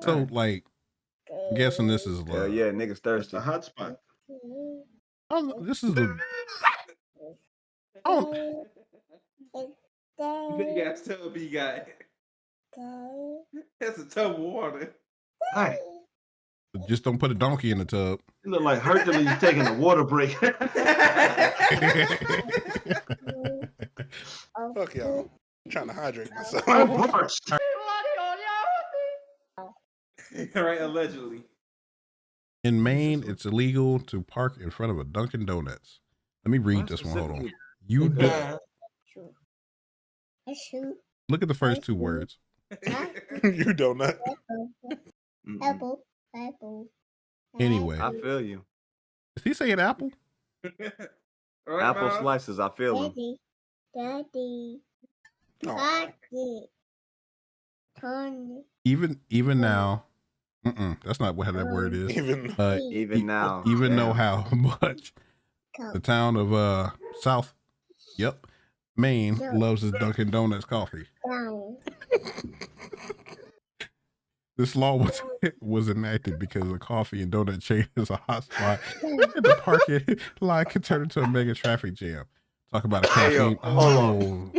So, like, I'm guessing this is Hell yeah, niggas thirsty. A hot spot. This is the. Oh, You got tub you got. That's a tub of water. Hi. just don't put a donkey in the tub. You look like Hercules taking a water break. Fuck y'all. I'm trying to hydrate myself. I'm parched. Right, allegedly. In Maine, it's illegal to park in front of a Dunkin' Donuts. Let me read this one. Hold on. You do. Look at the first two words. You donut. Apple. Anyway, I feel you. is he saying apple? Right, Apple Mom? slices, I feel them. Daddy. Oh. Honey. Even now, that's not what that word is. Even now. Even know how much the town of South, Maine loves its Dunkin' Donuts coffee. This law was enacted because the coffee and donut chain is a hot spot, and the parking lot can turn into a mega traffic jam. Talk about a caffeine. Hold on.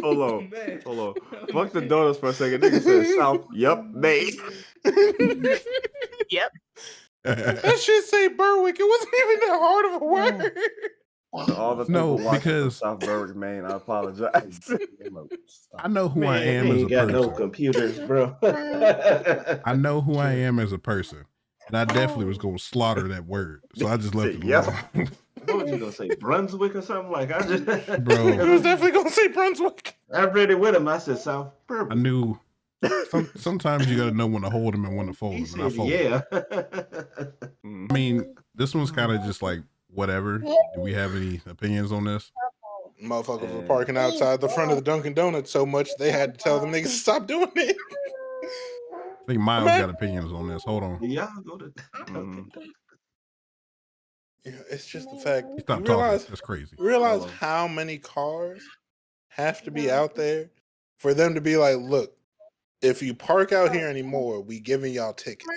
Fuck the donuts for a second. Nigga said South. Yep, Maine. Yep. That shit say Berwick. It wasn't even that hard of a word. To all the people watching because from South Berwick, Maine, I apologize. I know who I am he as a ain't got person. no computers, bro. I know who I am as a person, and I definitely was gonna slaughter that word, so I just left it alone. What was you gonna say, Brunswick or something? Like I just, Bro. I was definitely gonna say Brunswick. I read it with him. I said South Berwick. I knew. Sometimes you gotta know when to hold them and when to fold He them. And I said, fold yeah. them. I mean, this one's kind of just like whatever. Do we have any opinions on this? Motherfuckers were parking outside the front of the Dunkin' Donuts so much they had to tell them niggas to stop doing it. I think Miles got opinions on this. Hold on. Y'all go to. Yeah, it's just the fact. Stop You talking. realize, That's crazy. realize how many cars have to be out there for them to be like, look, if you park out here anymore, we giving y'all tickets.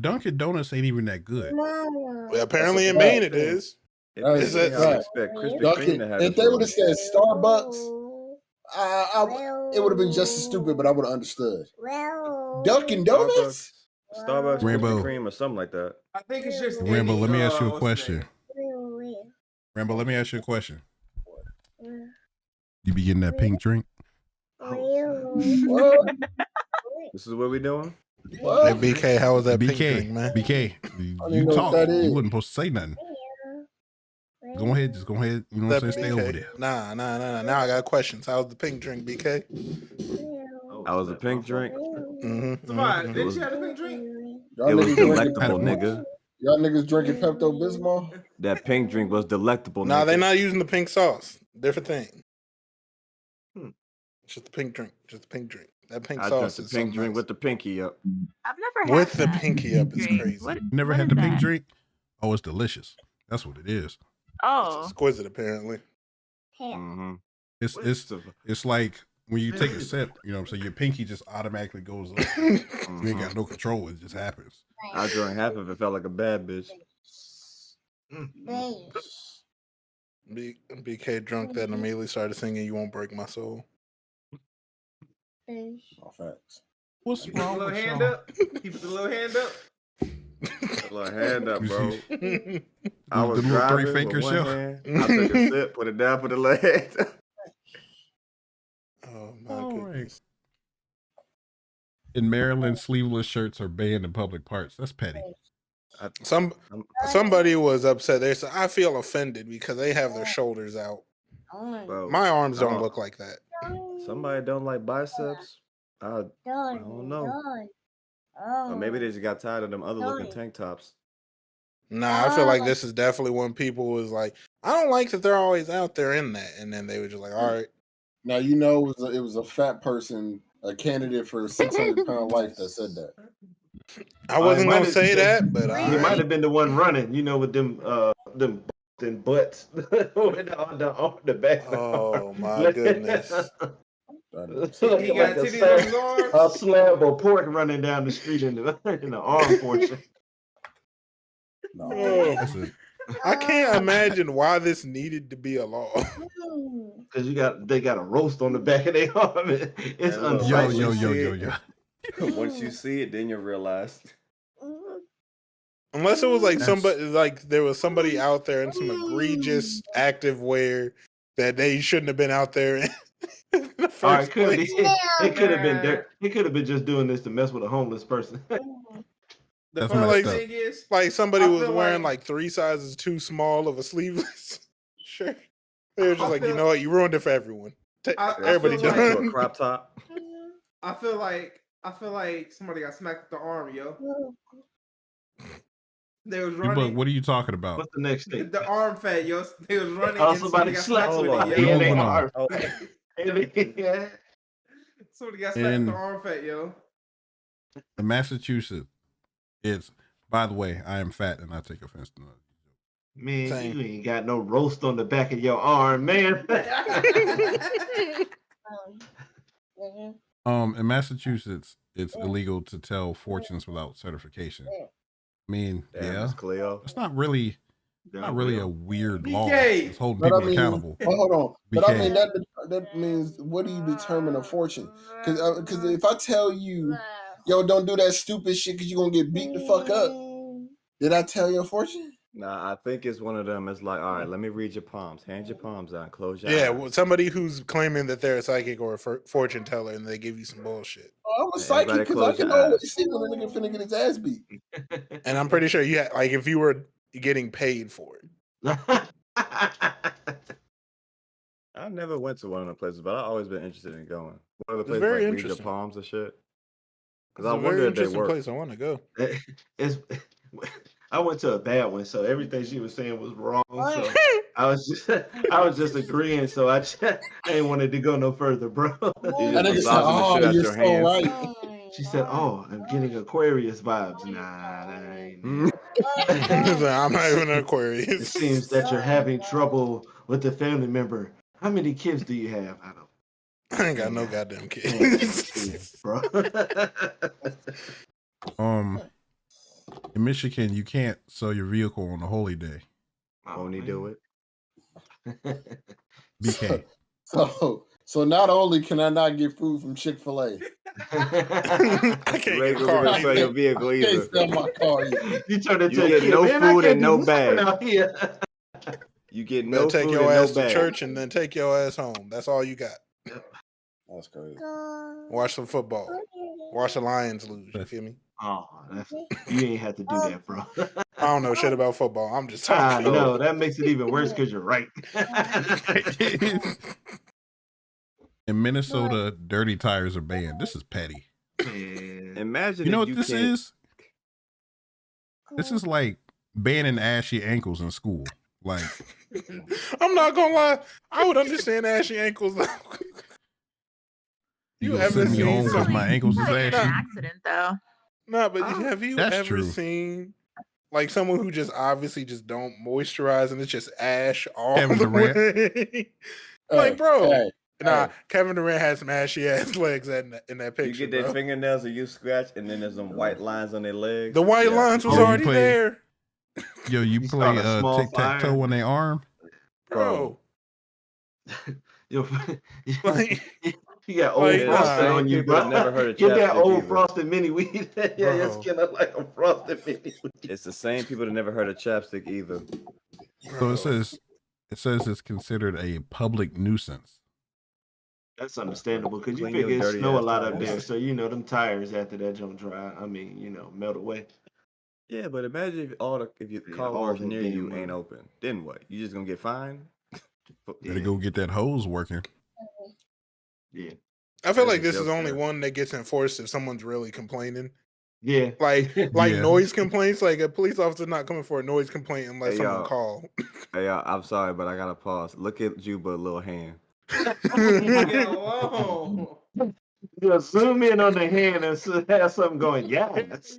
Dunkin' Donuts ain't even that good. Well, apparently in Maine it is. Is it- expect Krispy Kreme to have If they would have said Starbucks, it would have been just as stupid, but I would have understood. Dunkin' Donuts? Starbucks, Rainbow. Krispy Kreme, or something like that. I think it's just Rambo, any, let me ask you a what's question. Rambo, let me ask you a question. You be getting that pink drink? This is what we doing? Hey, BK, how was that pink drink, man? BK, don't you know talk. what that is. You wasn't supposed to say nothing. Go ahead, just go ahead. You know what I'm saying? Stay over there. Nah. Now I got questions. How's the pink drink, BK? I was a pink drink. Somebody, didn't you have a pink drink? It was delectable, nigga. Y'all niggas drinking Pepto Bismol? That pink drink was delectable. Nah, nigga. they're not using the pink sauce. Different thing. It's just the pink drink. Just the pink drink. That pink I drank sauce the is pink drink with the pinky up. I've never had with the that. pinky up is Drink. crazy. What- Never what had is the pink that? drink? Oh, it's delicious. That's what it is. Oh, Exquisite, apparently. Mm-hmm. It's like when you take a sip, you know what I'm saying? Your pinky just automatically goes up. You ain't got no control. It just happens. I drank half of it. Felt like a bad bitch. BK drunk that and immediately started singing "You Won't Break My Soul." Oh, facts. What's Keep the wrong little with hand y'all? up. Keep the little hand up. Put a little hand up, bro. I The was little driving three finger with one show. hand. I took a sip, put it down, put the little hand up. Oh my All goodness. In Maryland, sleeveless shirts are banned in public parks. That's petty. Somebody was upset. They said, "I feel offended because they have their shoulders out. Bro, My arms don't look like that." Somebody don't like biceps. I don't know. Or maybe they just got tired of them other looking tank tops. Nah, I feel like this is definitely when people was like, "I don't like that they're always out there in that," and then they were just like, "All right." Now, you know, it was a fat person, a candidate for 600-pound life that said that. I wasn't going to say that, but he might have been the one running, you know, with them butts on the back. Oh my goodness. Looking He got like titties on his a arms. slab of pork running down the street in the arm portion. No. That's it. I can't imagine why this needed to be a law. Because they got a roast on the back of their arm. It's And look, Yo, unsightly. yo, you yo, see yo, it. yo. Once you see it, then you realize. Unless it was like That's- somebody, like there was somebody out there in some egregious active wear that they shouldn't have been out there in the Or first it could place. be. It could have been there. He could have been just doing this to mess with a homeless person. The That's funny messed up. thing is, Like somebody I was feel wearing like- like 3 sizes too small of a sleeveless shirt. They were just I like, you feel- know what, you ruined it for everyone. I Everybody feel Turn like- to a crop top. I feel like somebody got smacked with the arm, yo. They was But running. what are you talking about? What's the next thing? The arm fat, yo. They was running. Oh, and somebody got slapped smacked Hold with on. it, We're yo. moving their on. arm. Oh, Yeah. Somebody got smacked And- with the arm fat, yo. In Massachusetts, it's, by the way, I am fat and I take offense to that. Man, Same. you ain't got no roast on the back of your arm, man. In Massachusetts, it's illegal to tell fortunes without certification. I mean, damn, yeah, it's Cleo. it's not really a weird law. BK. It's holding But I people mean, accountable. Well, hold on. But I BK. mean that means what do you determine a fortune? Because if I tell you, yo, don't do that stupid shit because you're gonna get beat the fuck up. Did I tell you a fortune? Nah, I think it's one of them. It's like, all right, let me read your palms. Hand your palms out. Close your Yeah, eyes. well, somebody who's claiming that they're a psychic or a fortune teller and they give you some bullshit. Oh, I'm a Everybody psychic because I close can your eyes. always see when a nigga finna get his ass beat. And I'm pretty sure you like if you were getting paid for it. I never went to one of the places, but I've always been interested in going. One of the It's places very like read your interesting. palms and shit. It's Because I a wonder very if they interesting work. place I want to go. It's, I went to a bad one, so everything she was saying was wrong. So I was just agreeing. So I ain't wanted to go no further, bro. You And just nigga said, massaging the "Oh, shit out you're your so hands. right." She said, "Oh, I'm getting Aquarius vibes." Nah, that ain't. Mm. I'm not even an It Aquarius. seems that you're having trouble with the family member. How many kids do you have? I don't. I ain't got no goddamn Ain't kids. kids, bro. In Michigan, you can't sell your vehicle on a holy day. Only do it. BK. So not only can I not get food from Chick-fil-A, I can't You ain't get a gonna car. be able to sell your vehicle I can't either. sell my car either. You turn into You a get kid, no man, I food can't and do no nothing bag. out here. You get Better no take food your and ass no to bag. church and then take your ass home. That's all you got. That's crazy. Watch some football. Watch the Lions lose. You feel me? Oh, you ain't have to do that, bro. I don't know shit about football. I'm just I talking. know that makes it even worse because you're right. In Minnesota, dirty tires are banned. This is petty. Man. Imagine You know if what this can't- is? This is like banning ashy ankles in school. Like, I'm not gonna lie. I would understand ashy ankles. you You gonna ever send me seen home because some- my ankles is Probably an ashy? accident though. No, but have you That's ever true. seen like someone who just obviously just don't moisturize and it's just ash all Kevin the Durant. way? Like, bro. Hey, Nah, hey. Kevin Durant had some ashy ass legs in that You picture. get their bro. fingernails and you scratch, and then there's some white lines on their legs. The white Yeah. lines was Oh, you already play- there, Yo, you You play start a small tic-tac-toe fire. on their arm? bro. Yo, Like, you got old Like, frosted nah. on you, People bro. that never heard of Get that chapstick old either. frosted mini wheat. Yeah, your Bro. skin look like a frosted mini wheat. It's the same people that never heard of chapstick either. So it says it's considered a public nuisance. That's understandable because you Clean your figure it dirty snow a ass lot up tires. there, so you know them tires after that jump dry. I mean, melt away. Yeah, but imagine if your Yeah, car all wash them near damn you money. ain't open. Then what? You just gonna get fined? Better go get that hose working. Yeah, I feel There's like a this is joke only there. one that gets enforced if someone's really complaining. yeah. Like Yeah. noise complaints. Like a police officer not coming for a noise complaint unless Hey, someone y'all. call. Hey, I'm sorry, but I gotta pause. Look at Juba little hand. Yeah, whoa. You zoom in on the hand and have something going. Yes.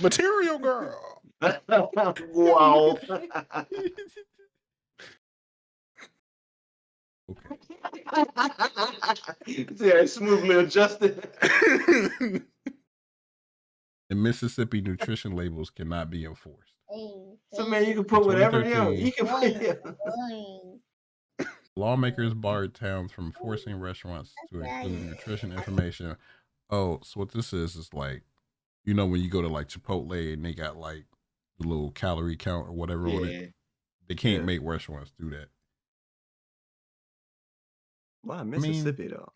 Material girl. Wow. Okay. See how smoothly adjusted. In Mississippi, nutrition labels cannot be enforced. So man, you can put whatever you know. 2013. You can put Lawmakers barred towns from forcing restaurants to include nutrition information. Oh, so what this is like, you know, when you go to like Chipotle and they got like the little calorie count or whatever on it, they can't make restaurants do that. Why Mississippi though?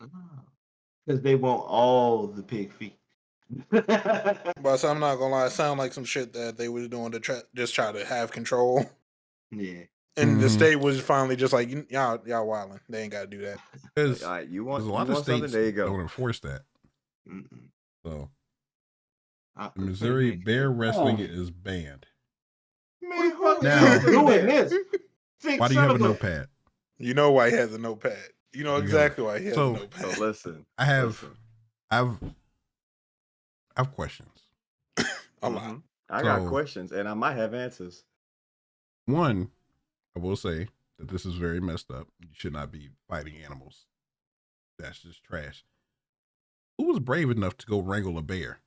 Because they want all the pig feet. But so I'm not gonna lie, it sound like some shit that they was doing to try to have control. Yeah. And the state was finally just like, y'all wilding. They ain't gotta do that. Because All right, you want a lot you of want something? states There you go. don't enforce that. Mm-mm. So I- in Missouri, man, bear wrestling is banned. Man, Who the who Now- is doing this? Why do you have a notepad? You know why he has a notepad. You know You exactly why he has So- a notepad. So listen, I have listen. questions. A lot. Mhm. I got So- questions, and I might have answers. One, I will say that this is very messed up. You should not be fighting animals. That's just trash. Who was brave enough to go wrangle a bear?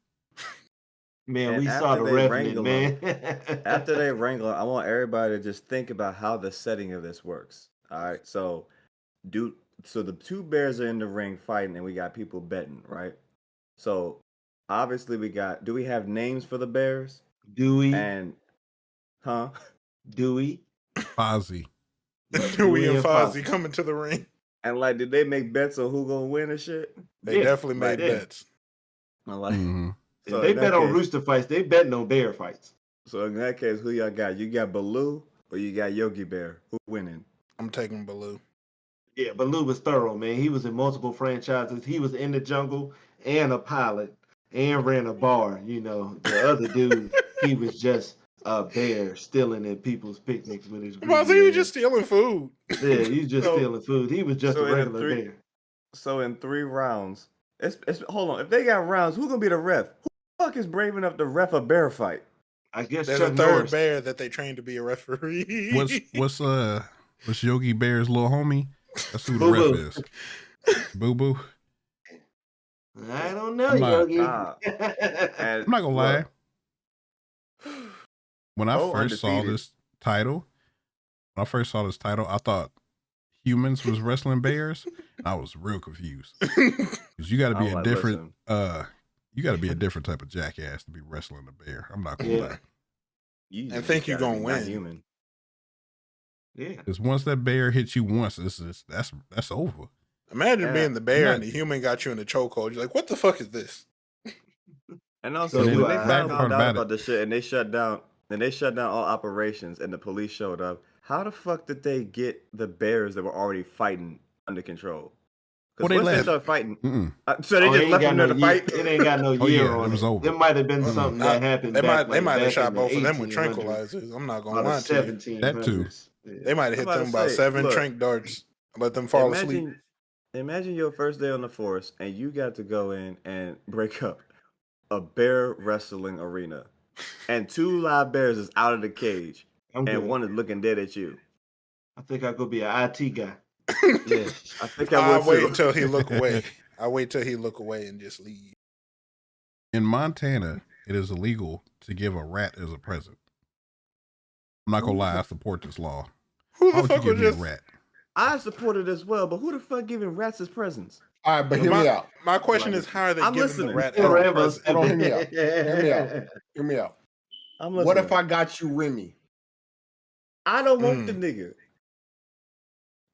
Man, And we saw after the they Revenant, wrangle man. After they wrangle, I want everybody to just think about how the setting of this works. All right, so the two bears are in the ring fighting, and we got people betting, right? So obviously do we have names for the bears? Dewey, And Dewey. Fozzie. Dewey and and Fozzie Fozzie. coming to the ring. and like, did they make bets on who gonna win and shit? They Yeah, definitely made yeah. bets. I'm like, Mhm. so They in that bet on case- rooster fights. They bet on bear fights. So in that case, who y'all got? You got Baloo or you got Yogi Bear? Who winning? I'm taking Baloo. Yeah, but Lou was thorough, man. He was in multiple franchises. He was in the jungle and a pilot and ran a bar. You know, the other dude, he was just a bear stealing at people's picnics with his. He was greedy just stealing food. ass. Yeah, he's just So- stealing food. He was just so a in a regular three- bear. So in 3 rounds, it's hold on. If they got rounds, who gonna be the ref? Who the fuck is brave enough to ref a bear fight? I guess There's Chuck a third Norris. bear that they trained to be a referee. What's Yogi Bear's little homie? That's who the ref Boo-boo. is. Boo Boo. I don't know, I'm not- Yogi. And I'm not gonna lie. When I Bo first saw undefeated. this title, I thought humans was wrestling bears, and I was real confused. Because you got to be I'm a like, different, listen, you got to be a different type of jackass to be wrestling a bear. I'm not gonna Yeah. lie. you And just think you gotta gonna be not win. Human. Yeah. Because once that bear hits you once, that's over. Imagine Yeah. being the bear Yeah. and the human got you in the chokehold. You're like, what the fuck is this? And also, So when do they I. found Bad part out about about it- the shit and they shut down all operations and the police showed up, how the fuck did they get the bears that were already fighting under control? Well, Because they once they left. start fighting, Mm-mm. so they Oh, just ain't left got them there no to year- fight. It ain't got no Oh, year yeah, on it was it. over. It might have been Mm-mm. something that happened. They back, might like, have back shot in the both of them with 1800s tranquilizers. I'm not or gonna the lie to you. 1700s. That too. Yeah. They might have hit I'm about them to about say, 7 look. trank darts. Let them fall asleep. Imagine your first day on the force and you got to go in and break up a bear wrestling arena, and 2 live bears is out of the cage, I'm and good. one is looking dead at you. I think I could be an IT guy. Yeah, I think I I'll would wait too. until he look away. I'll wait till he look away and just leave. In Montana, it is illegal to give a rat as a present. I'm not gonna lie, I support this law. Who Why the would you fuck was give me a just rat? I support it as well, but who the fuck giving rats as presents? All right, but hear me out. my question is, how are they I'm giving listening. the rat as a Forever. present? Hold on, hear me out. Hear me out. Hear me out. I'm What listening. if I got you Remy? I don't want the nigga.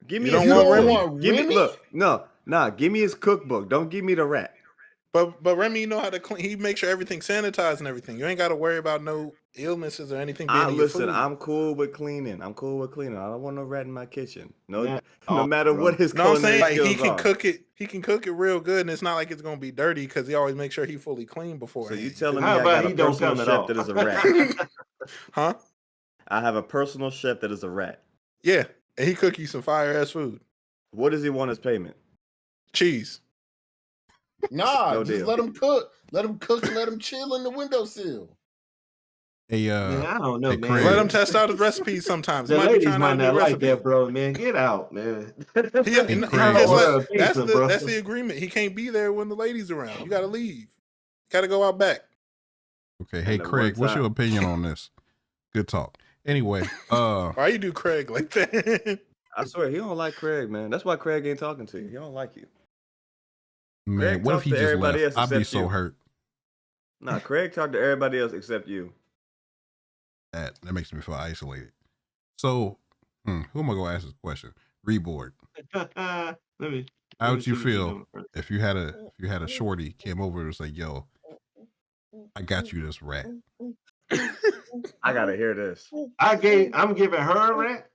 Give me You his don't want cookbook. Remy? Give me Remy? look, nah. Give me his cookbook. Don't give me the rat. But Remy, you know how to clean. He makes sure everything's sanitized and everything. You ain't got to worry about no illnesses or anything being in your Listen, food. I'm cool with cleaning. I don't want no rat in my kitchen. No, Yeah. no Oh, matter bro. what his No, I'm culinary saying like, he skills can are. cook it. He can cook it real good, and it's not like it's gonna be dirty because he always makes sure he fully clean before. So you telling me How I about got he a don't personal come at chef all? that is a rat? Huh? I have a personal chef that is a rat. Yeah, and he cook you some fire ass food. What does he want as payment? Cheese. Nah, No just deal. let him cook. Let him cook and let him chill in the windowsill. Hey, Man, I don't know, hey, man. Craig. Let him test out his recipes sometimes. He The might be ladies trying might out a new not like recipe. that, bro. Man, get out, man. He Craig. just Order let, a pizza, bro. that's the agreement. He can't be there when the ladies around. You gotta leave. Gotta go out back. Okay, hey the Craig, one what's your time- opinion on this? Good talk. Anyway, Why you do Craig like that? I swear he don't like Craig, man. That's why Craig ain't talking to you. He don't like you. man, Craig what if talked he to just everybody left? else I'd be except so you. hurt. Nah, Craig talked to everybody else except you. That makes me feel isolated. So, who am I gonna ask this question? Reboard. Let me. How let me would see you what you're feel doing first. if you had a shorty came over and was like, "Yo, I got you this rat." I gotta hear this. I'm giving her a rat.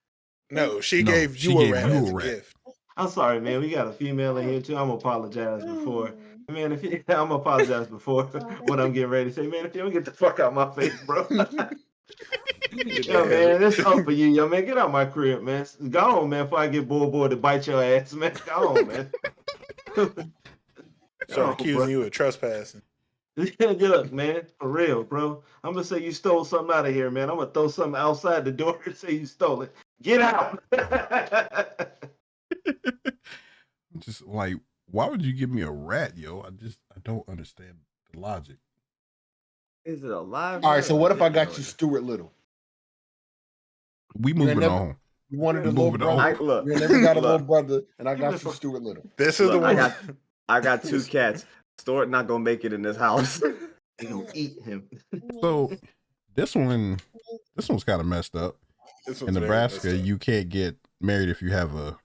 No, she No, gave she you a gave rat you as a a rat. gift. I'm sorry, man. We got a female in here too. I'm gonna apologize before. Man, if you, I'm gonna apologize before what I'm getting ready to say. Man, if you don't get the fuck out my face, bro. Yo, man, it's up for you, yo, man. Get out my crib, man. Go on, man, before I get bored to bite your ass, man. Go on, man. Start Oh, accusing bro. you of trespassing. Look, man, for real, bro. I'm gonna say you stole something out of here, man. I'm gonna throw something outside the door and say you stole it. Get out. Just like, why would you give me a rat, yo? I don't understand the logic. Is it alive? All right, so what if I got you Stuart Little? We You moving never- on. You wanted a We little moving brother. on. Look, You never got a little look, brother, and I got you Look. Stuart Little. This is look, the I one. got 2 cats. Stuart not gonna make it in this house. You gonna eat him. So this one's kind of messed up. This In one's very Nebraska, messed up. you can't get married if you have a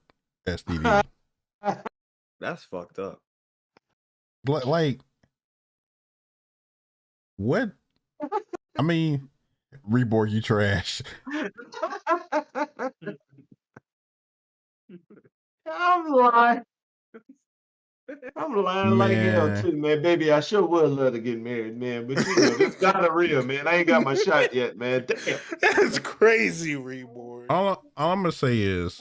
STD. That's fucked up. Like, what? I mean, Reborn, you trash. I'm lying. I'm lying like hell Man. too, man. Baby, I sure would love to get married, man. But you know, this gonorrhea, man. I ain't got my shot yet, man. Damn. That's crazy, Reborn. All I'm gonna say is,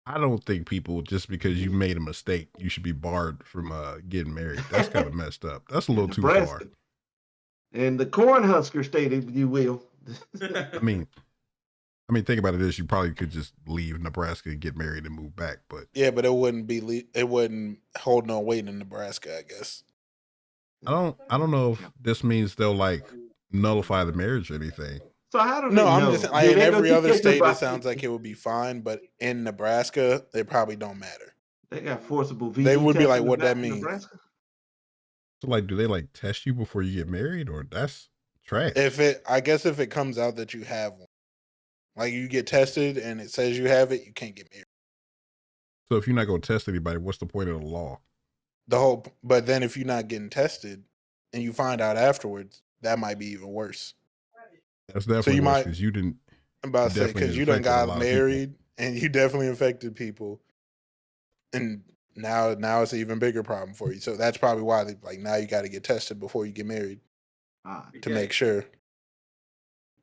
I don't think people, just because you made a mistake, you should be barred from getting married. That's kind of messed up. That's a little too far. Nebraska. And the Cornhusker state, if you will. I mean, think about it this: you probably could just leave Nebraska and get married and move back. But Yeah, but it wouldn't hold no weight in Nebraska, I guess. I don't know if this means they'll like nullify the marriage or anything. So how do they No, know? I'm just Do like, in they go every to other state, Nebraska? it sounds like it would be fine, but in Nebraska, they probably don't matter. They got forcible VG They would be tests like, in what that means. Nebraska? So like, do they like test you before you get married, or that's trash? I guess if it comes out that you have one, like you get tested and it says you have it, you can't get married. So if you're not gonna test anybody, what's the point of the law? But then if you're not getting tested and you find out afterwards, that might be even worse. That's definitely you might- because you didn't. I'm about to say, Definitely because you done infected a lot got of people. married and you definitely infected people, and now it's an even bigger problem for you. So that's probably why now you got to get tested before you get married Ah, to make sure.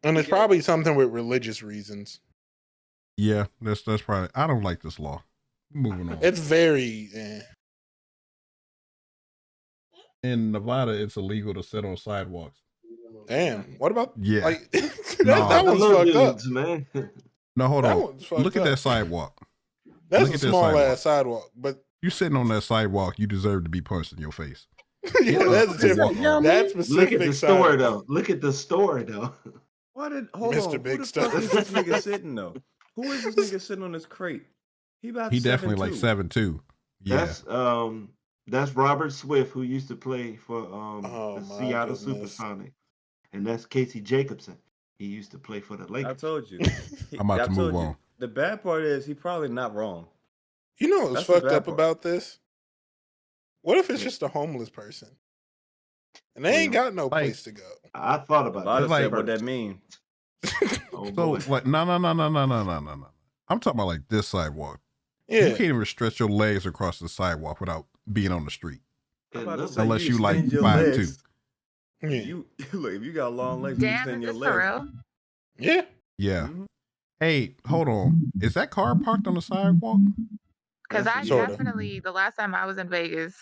And it's probably something with religious reasons. Yeah, that's probably. I don't like this law. Moving on. It's very. In Nevada, it's illegal to sit on sidewalks. Damn. What about Yeah. like that, No. that one's Little fucked up. dudes, man. No, hold That on. one's fucked Look at up. that sidewalk. That's Look a at that small sidewalk. ass sidewalk, but You sitting on that sidewalk, you deserve to be punched in your face. yeah, Get that's up and different. walk on. That's Look specific. at the store sidewalk. though. Look at the store though. Hold Mr. on? Big Who the Stuff. fuck is this nigga sitting though? Who is this nigga sitting on this crate? He about He definitely like 7'2". 7'2". Yeah. That's Robert Swift, who used to play for Oh, the my Seattle goodness. Supersonics, and that's Casey Jacobson. He used to play for the I Lakers. told you. I'm about I to move told you. on. The bad part is he probably not wrong. You know what's That's the fucked bad up part. about this? What if it's Yeah. just a homeless person and they ain't got no Like- place to go? I thought about Nevada It's like- said what that mean. Oh, So boy. like, no. I'm talking about like this sidewalk. You Yeah, can't even stretch your legs across the sidewalk without being on the street. I'm It about to looks say, Unless you like extend your 5'2". legs. yeah, You look, if you got long legs, you Damn, extend is your this for legs. real? yeah. Yeah. Mhm. Hey, hold on. Is that car parked on the sidewalk? Because That's I what- Sorta. definitely, the last time I was in Vegas,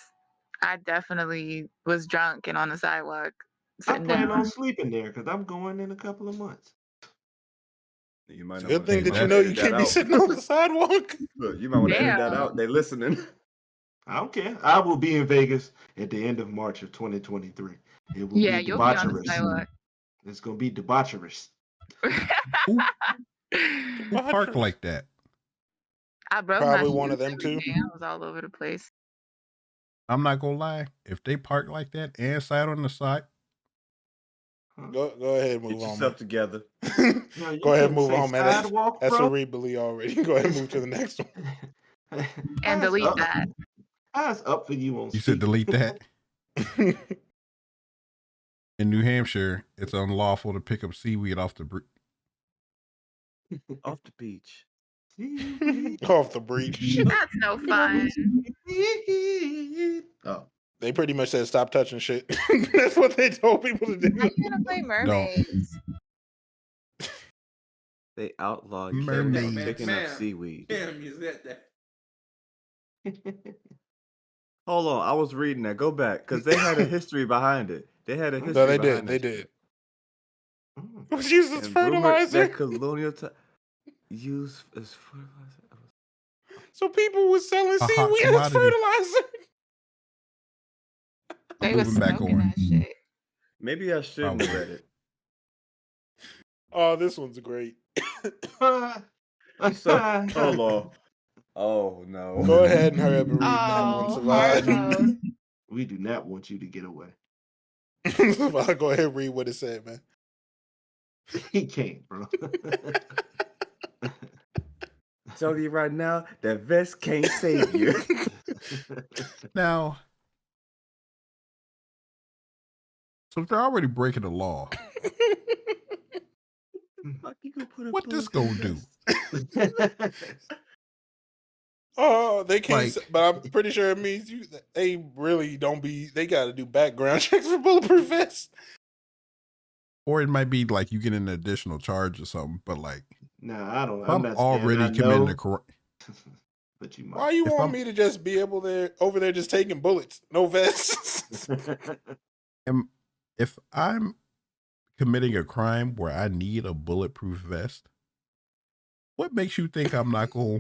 I definitely was drunk and on the sidewalk. I Sitting plan down. on sleeping there because I'm going in a couple of months. You might It's a not good want thing to that you know you edit that can't be out. sitting on the sidewalk. Look, you might want to edit that Damn. out. They listening. I don't care. I will be in Vegas at the end of March of 2023. It will Yeah, be you'll be on the debaucherous. sidewalk. It's gonna be debaucherous. Who park like that? I broke Probably my one shoes of them every too. day. I was all over the place. I'm not gonna lie. If they park like that and side on the side, Go ahead and Get move on, yourself man. together. No, you Go ahead and couldn't move say on, man. That's sidewalk, a bro. read believe already. Go ahead and move to the next one. And Eyes delete up. that. Eyes up for you on you said speaker. delete that. In New Hampshire, it's unlawful to pick up seaweed off the Off the beach. Off the breach. That's no fun. Oh, They pretty much said stop touching shit. That's what they told people to How do. you gonna play mermaids? They outlawed Mermaid. kids picking up Ma'am. seaweed. Damn, you said that. Hold on, I was reading that. Go back, because they had a history behind it. They had a history. No, they did. behind They that did. shit. It was used as And rumor fertilizer. that colonial used as fertilizer. So people were selling hot seaweed as commodity. fertilizer. They was Moving back smoking on. that shit. Maybe I shouldn't have Probably. read it. Oh, this one's great. So, hold on. Oh no. Go ahead and hurry up and read that one, Oh, Savannah. hard mode. We do not want you to get away. Savannah, go ahead and read what it said, man. He can't, bro. Tell you right now, that vest can't save you. Now, so if they're already breaking the law, Fuck, you gonna put a what this bullet gonna in do? Oh, they can't. Like- But I'm pretty sure it means they really don't be. They got to do background checks for bulletproof vests. Or it might be like you get an additional charge or something. But like, No, I don't. if I'm I'm not already saying I committing know, a crime. but you Why might. you If want I'm- me to just be able to over there just taking bullets, no vests? If I'm committing a crime where I need a bulletproof vest, what makes you think I'm not going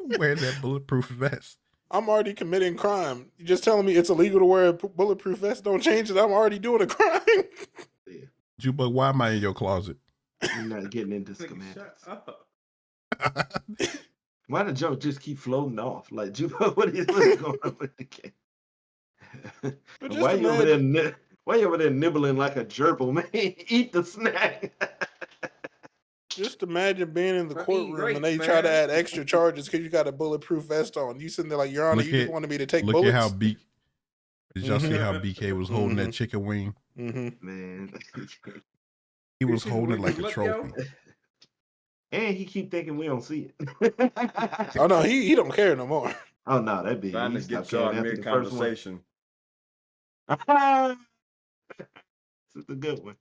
to wear that bulletproof vest? I'm already committing crime. You just telling me it's illegal to wear a bulletproof vest? Don't change it. I'm already doing a crime. But why am I in your closet? You're not getting into Nigga, shut schematics. up. Why the joke just keep floating off? Like, Juba, what is going on with the game? But just Why you over there? imagine- Why you over there nibbling like a gerbil, man? Eat the snack. Just imagine being in the We're eating courtroom and grapes, they try to man. add extra charges because you got a bulletproof vest on. You sitting there like, Your Honor, Look you just at- wanted me to take Look bullets. at how Did y'all see Mhm. how BK was holding that Mhm. chicken wing? Mm-hmm. Man. He was Chicken holding it wing like a look, yo. trophy. And he keep thinking we don't see it. Oh no, he don't care no more. Oh no, that'd be Trying he to get stopped y'all caring after mid the first one. conversation. This is a good one.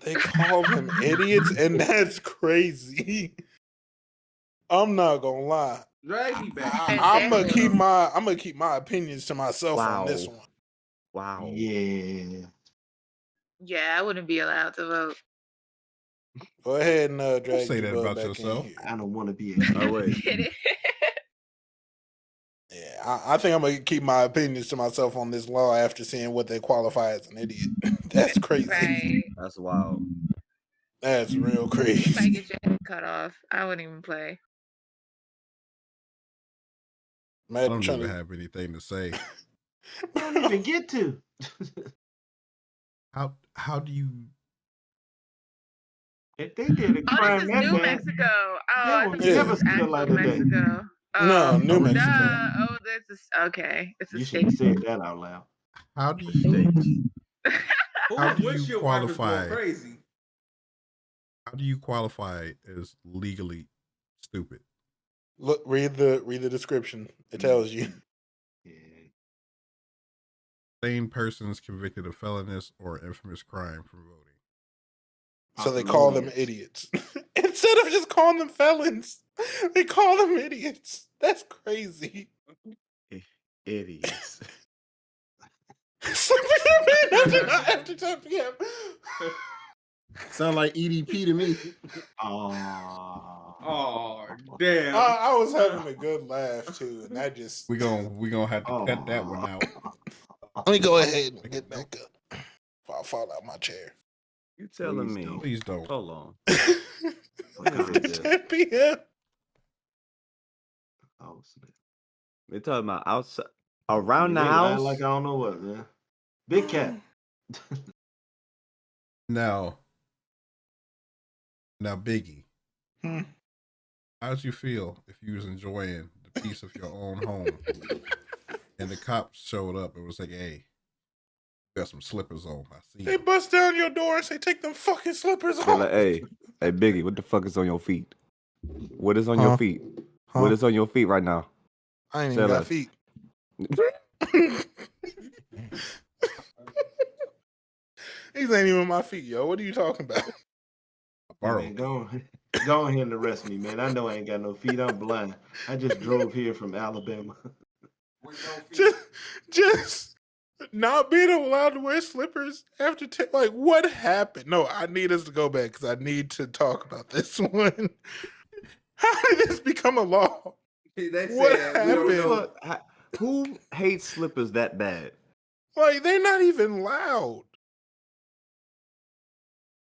They call them idiots, and that's crazy. I'm not gonna lie. Drag me back. I'm gonna keep my opinions to myself on this Wow. one. Wow. Yeah. Yeah, I wouldn't be allowed to vote. Go ahead and drag say your that butt about back in yourself. here. I don't want to be Oh wait. Get it? Yeah, I think I'm gonna keep my opinions to myself on this law after seeing what they qualify as an idiot. That's crazy. Right. That's wild. That's real You crazy. might get your head cut off. I wouldn't even play. I Imagine don't trying even to. have anything to say. I don't even get to. How do you? If they did a Oh, crime this is that New bad, Mexico. Oh, they I will thought Yeah. never this see was the actual light of day. Mexico. No, New Mexico. Duh. Oh, this is okay. It's a You should have state. said that out loud. How do The you? states. How do you Windshield wipers going qualify? crazy. How do you qualify as legally stupid? Look, read the description. It tells you. Yeah. Sane persons convicted of felonious or infamous crime for voting. So they call them Felonious. idiots instead of just calling them felons. They call them idiots. That's crazy. Idiots. So After 10 p.m. Sound like EDP to me. Oh, damn. I was having a good laugh too, and that just. We gonna have to cut that one out. Let me go ahead and get back up. If I fall out my chair. You telling Please me? don't. Please don't. Hold on. After 10 p.m. Oh, snap. We're talking about outside, around the Nigga lying house. like I don't know what, man. Big cat. Now, Biggie, Hmm. how'd you feel if you was enjoying the peace of your own home and the cops showed up and was like, "Hey, you got some slippers on. I see They you." bust down your door and say, "Take them fucking slippers They're off." like, hey, Biggie, what the fuck is on your feet? What is on Huh? your feet? Huh? What is on your feet right now? I ain't Say even got less. feet. These ain't even my feet, yo. What are you talking about? Borrow. Man, go ahead and arrest me, man. I know I ain't got no feet. I'm blind. I just drove here from Alabama. Just not being allowed to wear slippers after 10. Like, what happened? No, I need us to go back because I need to talk about this one. How did this become a law? They What said, we don't know. happened? Fuck, who hates slippers that bad? Like, they're not even loud.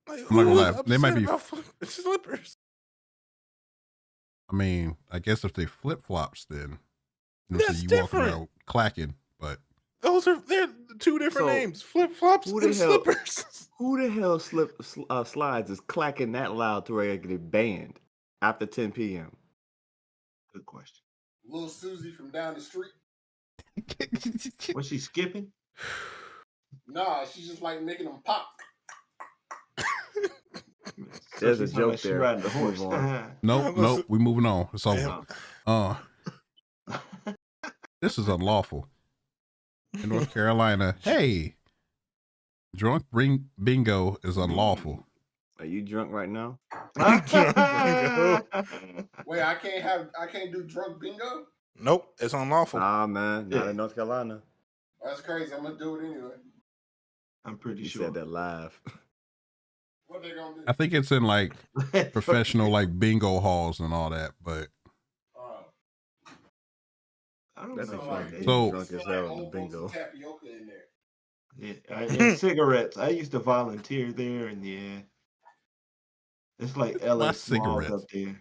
Like, I'm not who gonna is lie, they might upset be- about fucking slippers? I mean, I guess if they flip flops, then so That's you different. walk around clacking. But They're two different So, names: flip flops who the and hell- slippers. Who the hell slides is clacking that loud to where it get banned after 10 p.m.? Good question. Little Susie from down the street. Was she skipping? Nah, she's just like making them pop. There's So a she sound joke like she there. riding the Let's move horse. on. nope, we moving on. It's over. Damn. This is unlawful. In North Carolina, hey, drunk bingo is unlawful. Are you drunk right now? Wait, I can't do drunk bingo? Nope, it's unlawful. Nah, man, not Yeah. in North Carolina. That's crazy. I'm gonna do it anyway. I'm pretty You sure. said that live. What they gonna do? I think it's in like professional like bingo halls and all that. But I don't That'd be know. fun. man. So- Drunk as It's hell like at the old folks bingo. with tapioca in there. Yeah, and cigarettes. I used to volunteer there, and yeah, it's like LA smog cigarettes? up there.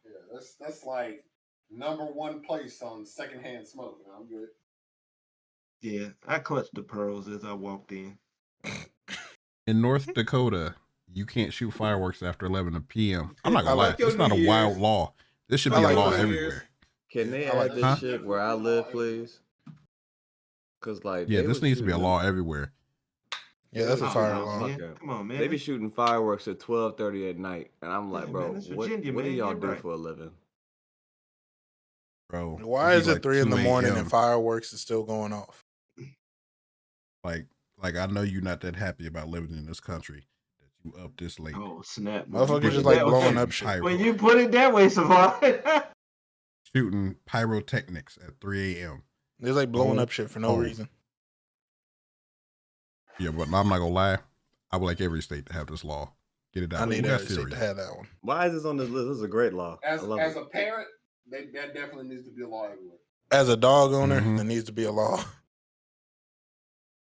Yeah, that's like #1 place on secondhand smoking. I'm good. Yeah, I clutched the pearls as I walked in. in North Dakota, you can't shoot fireworks after 11 p.m. I'm not I gonna lie, like your it's not a New wild Year's. law. This should I be a like law your New everywhere. Can they I like add this Huh? shit where I live, please? Cause like Yeah, they this was needs to be a shooting law them- everywhere. Yeah, that's a Oh, fire no, alarm. man. Okay. Come on, man. They be shooting fireworks at 12:30 at night, and I'm like, Yeah, bro, man, it's what Virginia, do man, y'all get do right. for a living? Bro, Why it'd is be it like 3 in the 2 morning a.m. and fireworks is still going off? Like I know you're not that happy about living in this country that you up this late. Oh snap! Motherfuckers When you just put like it that blowing way- up shit. When you put it that way, Savant. Shooting pyrotechnics at 3 a.m. They're like blowing Oh, up shit for no oh. reason. Yeah, but I'm not gonna lie. I would like every state to have this law. Get it out. I need We got every state to serious. have that one. Why is this on this list? This is a great law. I As love as it. a parent, that definitely needs to be a law everywhere. As a dog owner, Mhm. there needs to be a law.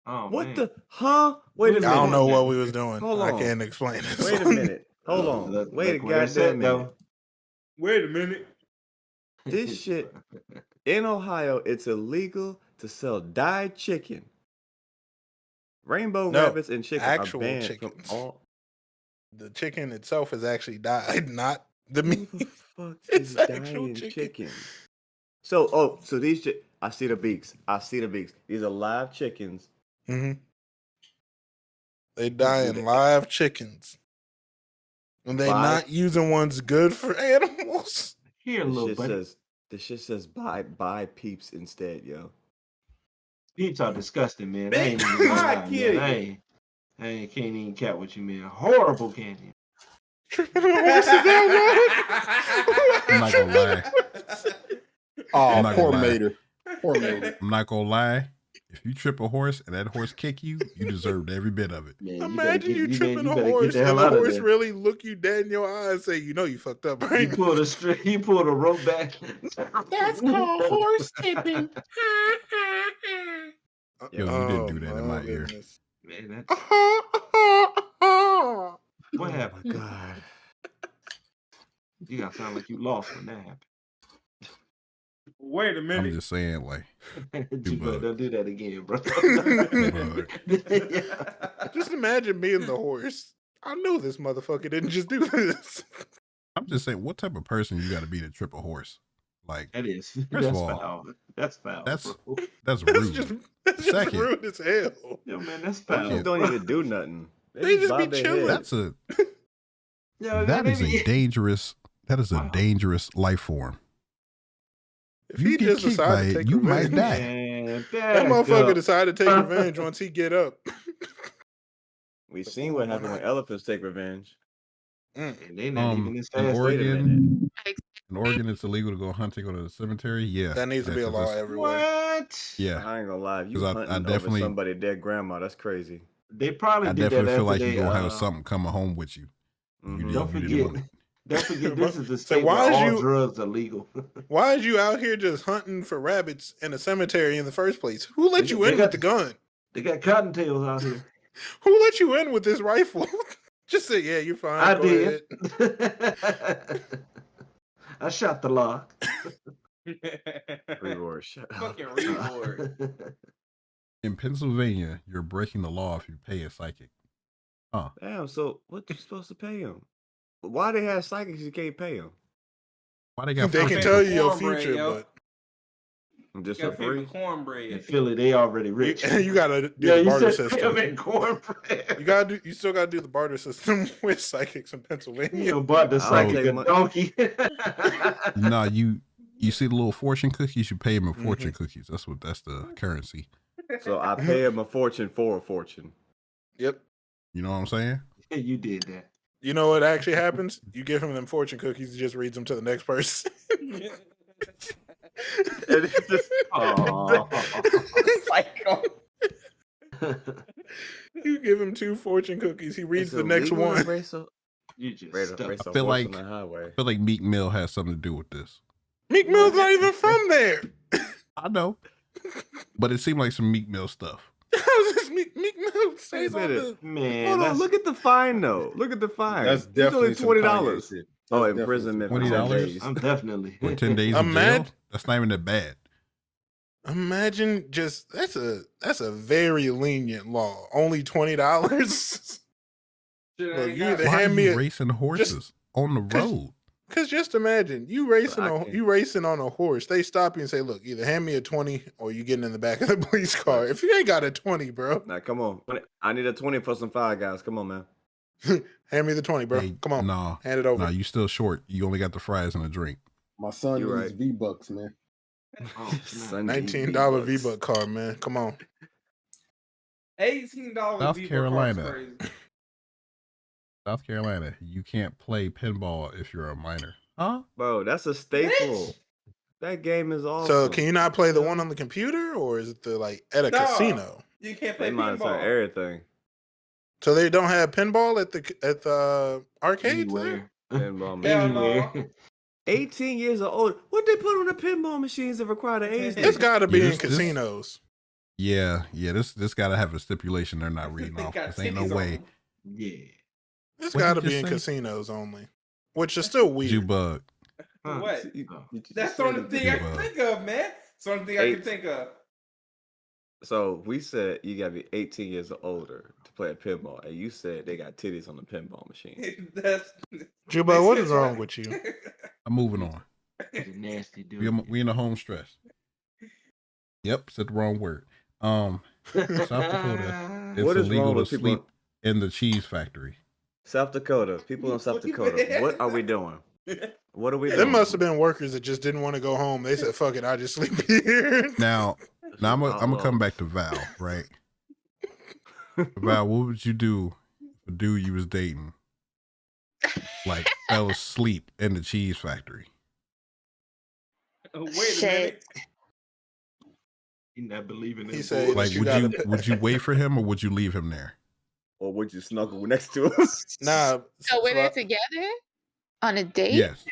Oh, What man. the? Huh? Wait a I minute. I don't know man. what we was doing. Hold I on. can't explain this. Wait a one. minute. Hold on. Look Wait a where it's goddamn at, minute. Wait a minute. This shit in Ohio, it's illegal to sell dyed chicken. Rainbow No, rabbits and chicken are actual banned chickens. from all. The chicken itself is actually died, not the Who meat. the fuck It's is actual dying chicken. chickens? So these I see the beaks. I see the beaks. These are live chickens. hmm They dying live chickens. And they Five- not using ones good for animals. Here, This little shit buddy. says buy peeps instead, yo. Peeps are disgusting, man. I Big ain't even gonna God, lie, kid. man. I can't even cat with you, man. Horrible candy. Tripping on horses down I'm not gonna lie. Oh, I'm not poor gonna lie. Mater. Poor Mater. I'm not gonna lie. If you trip a horse and that horse kick you, you deserved every bit of it. Man, Imagine you man, tripping you a better get horse the and hell the out of horse there. really look you dead in your eyes and say, you know you fucked up, right? He pulled a rope back. That's called horse tipping. Yo, you didn't do that in my ear. Man, Oh, what happened? God. You gotta sound like you lost when that happened. Wait a I'm minute. just saying, like, But don't do that again, bro. Just imagine being the horse. I know this motherfucker didn't just do this. I'm just saying, what type of person you got to be to trip a horse? Like, That is. First That's of all, foul. That's foul. that's bro. that's That's rude. just Second. rude as hell. Yo, man, that's Horses foul. don't even do nothing. They just be bob their chilling. head. That's a Yo, that man, is a dangerous Wow. dangerous life form. If You he get just kicked by decided to it, take you revenge, might die. Man, that motherfucker decided to take revenge once he get up. We've seen what happened when elephants take revenge. And they not even as In fast. Wait a Oregon, Like, in Oregon, it's illegal to go hunting on a cemetery. Yeah, That needs to be a law everywhere. What? Yeah, I ain't gonna lie. If you 'Cause I hunting over definitely- somebody's dead grandma, that's crazy. They probably I did that definitely feel after like they, you're gonna have something coming home with you. Mhm. You Don't didn't forget. want it. Don't forget, this is the So state why where is all you- drugs are legal. Why is you out here just hunting for rabbits in a cemetery in the first place? Who let you They in got- with the gun? They got cottontails out here. Who let you in with this rifle? Just say, yeah, you're fine. I go did. ahead. I shot the lock. Reward. Shut up. Fucking reward. In Pennsylvania, you're breaking the law if you pay a psychic. Damn. So what you supposed to pay him? Why they have psychics you can't pay them? Why they got They can fortune tell cookies? you your Cornbread, future, yo. but Just You for gotta pay free? for cornbread. In Philly, they already rich. you gotta do Yeah, the you barter said pay system. them in cornbread. You still gotta do the barter system with psychics in Pennsylvania. You bought the I'll psychic take a my- donkey. No, you see the little fortune cookies. You pay them in fortune cookies. That's the currency. So I pay him a fortune for a fortune. Yep. You know what I'm saying? You did that. You know what actually happens? You give him them fortune cookies, he just reads them to the next person. And it's just Aw. You give him 2 fortune cookies, he reads it's the next illegal to one. race a- You just race a- stuck. race a I feel horse like- on the highway. I feel like Meek Mill has something to do with this. Meek Mill's not even from there. I know, but it seemed like some Meek Mill stuff. How's this Meek Mill says all minute. the Man, Hold on, that's- look at the fine though. Look at the fine. That's It's definitely only some $20. Kanye shit. Oh, That's imprisonment for definitely 10 $20? days. I'm definitely. Or 10 days in I'm jail. mad. That's not even that bad. Imagine just that's a very lenient law. Only $20. Shit, I Look, ain't you got- either Why hand are me you a, racing horses on the 'cause- road? Cause just imagine you racing I on can't. you racing on a horse. They stop you and say, "Look, either hand me a 20 or you getting in the back of the police car." If you ain't got a 20, bro, Now come on. I need a 20 for some Five Guys. Come on, man. hand me the 20, bro. Hey, Come on, Nah, hand it over. nah, you still short. You only got the fries and a drink. My son You're needs right. V-Bucks, man. Oh, Sunday $19 V-Bucks. V-Buck card, man. Come on. $18 South V-Buck Carolina. card's crazy. South Carolina, you can't play pinball if you're a minor. Huh? Bro, that's a staple. That game is awesome. So can you not play the one on the computer, or is it the like at a No. casino? You can't They play monitor pinball. everything. So they don't have pinball at the arcades there? Anywhere. Pinball Hell machine. no. Anywhere. 18 years old. What they put on the pinball machines that require the age? It's got to be Yeah, in this- casinos. Yeah. This got to have a stipulation they're not reading They off. got This ain't no titties on way. them. Yeah. It's What'd got to you be in just say? casinos only, which is still weird. Jubug. Huh. What? Oh. That's the only thing I can Pinball. think of, man. It's the only thing I can Eight. think of. So we said you gotta be 18 years or older to play a pinball, and you said they got titties on the pinball machine. That's Juba, what makes is sense, wrong right? with you? I'm moving on. He's a nasty dude. We in the home stretch. Yep, said the wrong word. South Dakota, it's What is illegal wrong to with people- sleep in the cheese factory. South Dakota, people in South What you Dakota, mean? what are we doing? What are we There doing? must have been workers that just didn't want to go home. They said, "Fuck it, I just sleep here." Now I'm gonna come Outlaws. back to Val, right? Val, what would you do if a dude you was dating like fell asleep in the cheese factory? Wait a Shit. minute. He not believing in He said, Like, you gotta would you wait for him or would you leave him there? Or would you snuggle next to him? Nah. So when they're I- together on a date? Yes.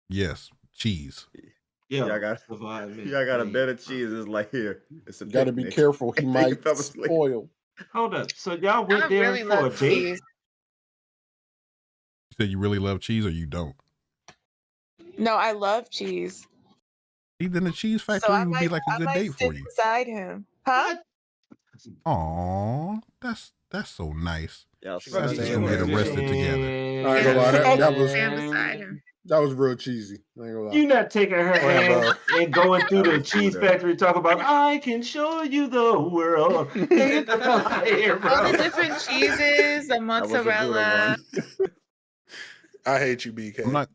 Yes. Cheese. Yeah, Y'all got surviving. y'all got a bed of cheese. It's like here. It's a Got to be picnic. careful. He They might fell asleep. spoil. Hold up. So y'all went I there really for a love date? cheese. You said you really love cheese or you don't? No, I love cheese. See, then the cheese So factory I would be might, like a I good might date sit for you. beside him. Huh? Aw, that's so nice. Y'all She You guys got just that gonna get energy. arrested together. I ain't gonna lie, that was Stand beside him. that was real cheesy. I ain't gonna lie. You not taking her Rambo. ass and going through the That was cheese good. factory talking about I can show you the world. Get the hell out of here, All the bro. different cheeses, the That was a good mozzarella. one. I hate you, BK. I'm not.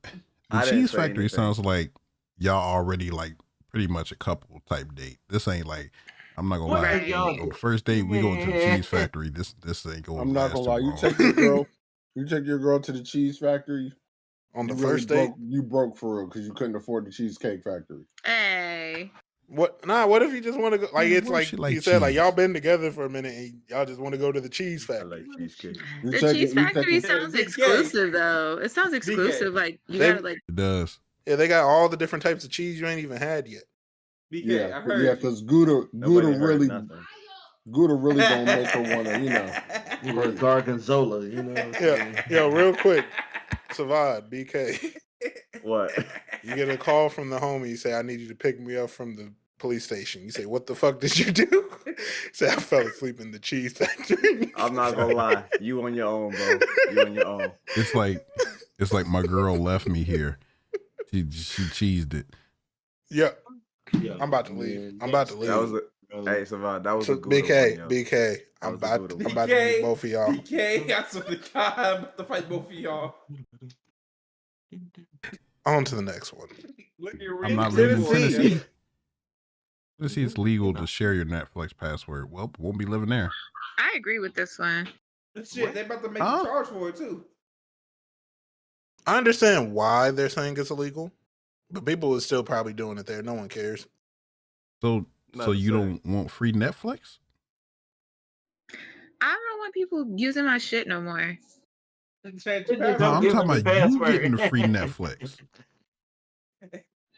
I The didn't cheese say factory anything. sounds like y'all already like pretty much a couple type date. This ain't like. I'm not gonna What lie. have y'all On the first date we going to the cheese factory. This ain't going. I'm not last gonna too lie. You long. take your girl. You take your girl to the cheese factory. On the you really first date? broke, you broke for real because you couldn't afford the cheesecake factory. Hey. What? Nah. What if you just want to go? Like Man, it's what if like she like you said, like cheese? y'all been together for a minute and y'all just want to go to the cheese I factory. like cheesecake. You The take cheese it- you take factory it- sounds BK. exclusive though. It sounds exclusive. Like you They- gotta like It does. Yeah, they got all the different types of cheese you ain't even had yet. BK, Yeah, I heard yeah, you. because Gouda Nobody heard really nothing. gonna make her wanna, Or Gorgonzola, you know. Yeah, yo, real quick, Savad, BK, What? you get a call from the homie. You say, "I need you to pick me up from the police station." You say, "What the fuck did you do?" Say, "I fell asleep in the cheese factory." I'm not gonna lie. You on your own, bro. You on your own. It's like my girl left me here. She cheesed it. Yeah, Yeah, I'm about to leave. I'm about to leave. That was a hey, Savannah. That was So, a good BK, one, yo. BK, I'm was a about, good I'm one. about to meet both of y'all. BK, I swear to God, I'm about to fight both of y'all. On to the next one. Look at I'm not living in Tennessee. Tennessee. Tennessee, it's legal to share your Netflix password. Well, won't be living there. I agree with this one. Shit, they about to make Huh? a charge for it too. I understand why they're saying it's illegal, but people are still probably doing it there. No one cares. So you Necessary. don't want free Netflix? I don't want people using my shit no more. Change your No, No, password. I'm give talking them about the you password. getting the free Netflix.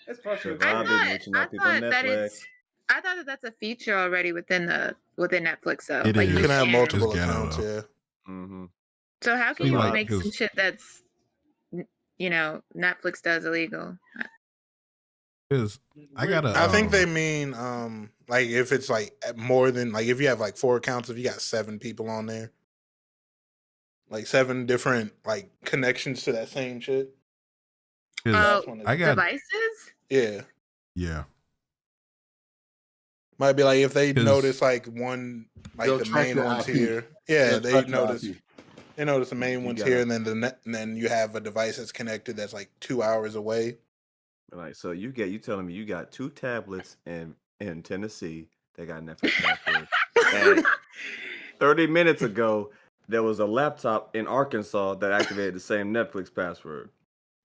That's partial. Savannah I be thought, reaching I out people thought that Netflix. I thought that that's a feature already within Netflix though. It like is. You can have can. multiple It's ghetto, accounts. though. Yeah. Mm-hmm. So how can See, you like, make some 'cause- shit that's Netflix does illegal? Because I gotta. I think they mean like if it's like more than like if you have like 4 accounts, if you got 7 people on there, like 7 different like connections to that same shit. 'cause Oh, one I got. devices? Yeah, Yeah. might be like if they 'Cause- notice like one like They'll the track main your ones IP. here. Yeah, They'll they track your notice. IP. They notice the main You ones gotta- here, and then and then you have a device that's connected that's like 2 hours away. Like, so you telling me you got 2 tablets in Tennessee that got Netflix password. And 30 minutes ago, there was a laptop in Arkansas that activated the same Netflix password.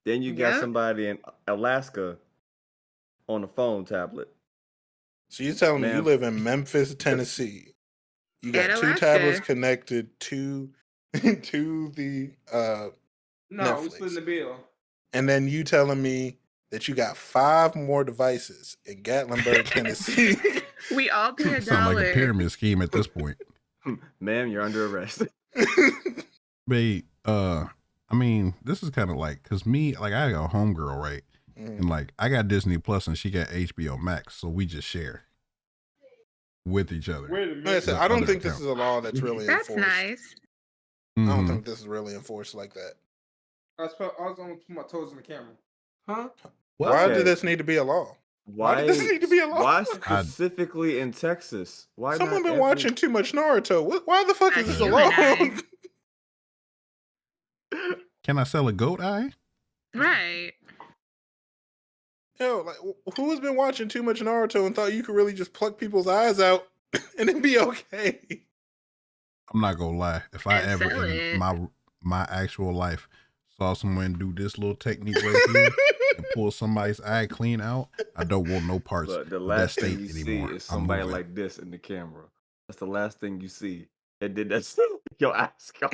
Then you got Yep. somebody in Alaska on a phone tablet. So you're telling me you Man. live in Memphis, Tennessee. You got And 2 Alaska. tablets connected to to the No, we Netflix. split the bill. and then you telling me that you got 5 more devices in Gatlinburg, Tennessee. We all pay Sound like a $1. pyramid scheme at this point. Ma'am, you're under arrest. Babe, I mean, this is kind of like, because me, like, I got a homegirl, right? Mm. And, like, I got Disney Plus and she got HBO Max, so we just share with each other. Wait a Like I minute. said, I don't Other think this account. is a law that's really That's enforced. nice. I don't Mhm. think this is really enforced like that. I was on put my toes in the camera. Huh? Why Okay. did this need to be a law? Why did this need to be a law? Why specifically in Texas? Why Someone not been every- watching too much Naruto. Why the fuck is this a You law? and Can I sell a goat eye? Right. Yo, like, who has been watching too much Naruto and thought you could really just pluck people's eyes out and it'd be okay? I'm not gonna lie. If I And ever sell in it. my actual life saw someone do this little technique right here and pull somebody's eye clean out, I don't want no parts Look, the of that last state thing you anymore. see is I'm somebody moving. like this in the camera. That's the last thing you see. And then that's your ass gone.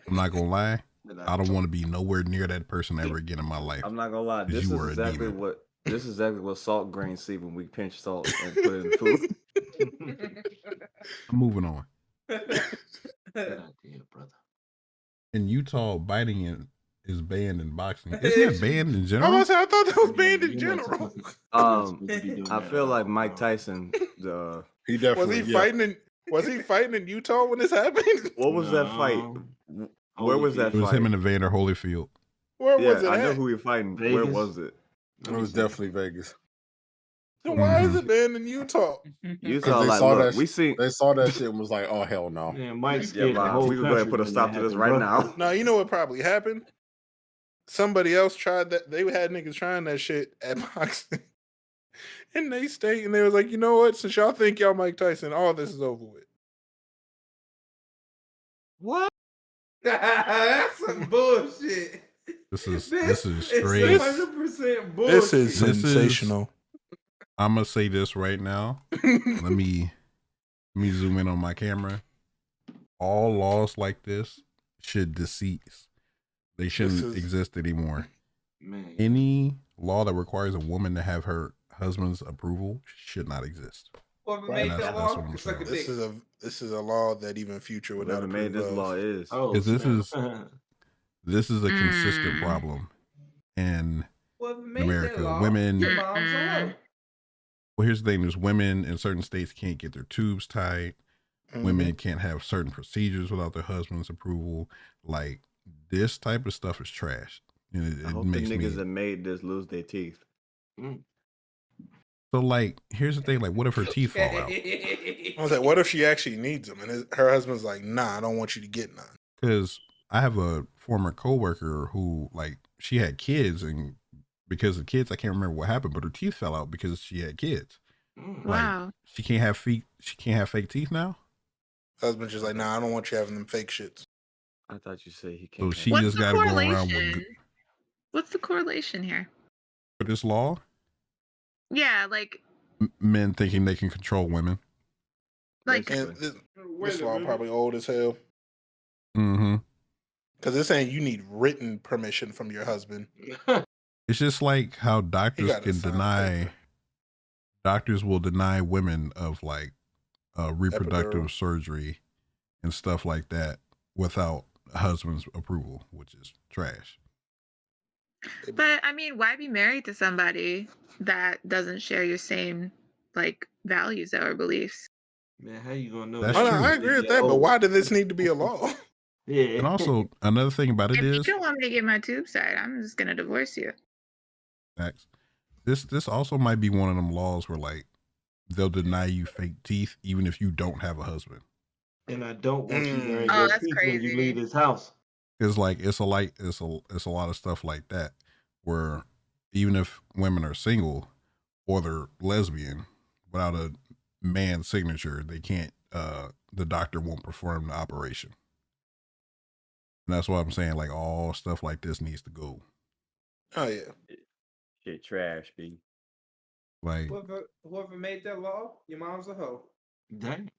I'm not gonna lie. But I don't want to be nowhere near that person ever again in my life. I'm not gonna lie. 'Cause This you is were a exactly demon. what salt grains see when we pinch salt and put it in food. I'm moving on. Good idea, brother. In Utah, biting is banned in boxing. Isn't that banned in I general? was say, I thought that was banned in You're not general. supposed- I feel like Mike Tyson. He Was definitely he fighting in? Was he fighting in Utah when this happened? What was that fight? No. Where was that It was fight? him and Evander Holyfield. Where Yeah, was it I know at? who he fighting. Where Vegas? was it? It was definitely Vegas. Then why is it banned in Utah? Utah, they like, saw look, that we sh- seen. They saw that shit and was like, "Oh hell no!" Man, Mike's Yeah, scared the but whole we can go ahead and country put a when stop that to this happened, right bro. now. No, you know what probably happened? Somebody else tried that. They had niggas trying that shit at boxing. And they stayed and they was like, you know what? Since y'all think y'all Mike Tyson, all this is over with. What? That's some bullshit. This is It's straight. 100% bullshit. This is This is- sensational. I'm gonna say this right now. Let me zoom in on my camera. All laws like this should decease. They shouldn't is- exist anymore. Man, Any law that requires a woman to have her husband's approval should not exist. Whoever Right. made That's- that that's law what I'm can suck a saying. dick. This is a law that even Future would not Whoever made approve this of. law is. oh, 'Cause this snap. This is a consistent Mm. problem. And Whoever made America, that law, women- your mom's a Mm-mm. hoe. well, here's the thing: there's women in certain states can't get their tubes tied. Mhm. Women can't have certain procedures without their husband's approval. Like this type of stuff is trash. And I it hope the makes me niggas that made this lose their teeth. so like. Here's the thing: like, what if her teeth fall out? I was like, what if she actually needs them? And her husband's like, nah, I don't want you to get none. Because I have a former coworker who, like, she had kids, and because of kids, I can't remember what happened, but her teeth fell out because she had kids. Mm. Wow. She can't have feet. She can't have fake teeth now. Husband's just like, nah, I don't want you having them fake shits. I thought you said he So can't. she What's just the got to go around correlation? with What's the correlation here? for this law. Yeah, like Men thinking they can control women. like Basically. And this Wait a law minute. probably old as hell. Mm-hmm. Because it's saying you need written permission from your husband. It's just like how doctors gotta can sign deny. paper. Doctors will deny women of like reproductive Epidural. surgery and stuff like that without a husband's approval, which is trash. but I mean, why be married to somebody that doesn't share your same like values or beliefs? Man, how you gonna know? That's Oh, that? no, true. I agree with that, but why did this need to be a law? Yeah. And also another thing about it If you is don't want me to get my tubes tied, I'm just gonna divorce you. facts. This also might be one of them laws where like they'll deny you fake teeth even if you don't have a husband. And I don't want you wearing Oh, your that's teeth when you crazy. leave this house. It's like it's a lot of stuff like that where even if women are single or they're lesbian, without a man's signature, they can't. The doctor won't perform the operation. And that's why I'm saying like all stuff like this needs to go. Oh yeah. Shit trash, B. Like Whoever made that law, your mom's a hoe. Dang.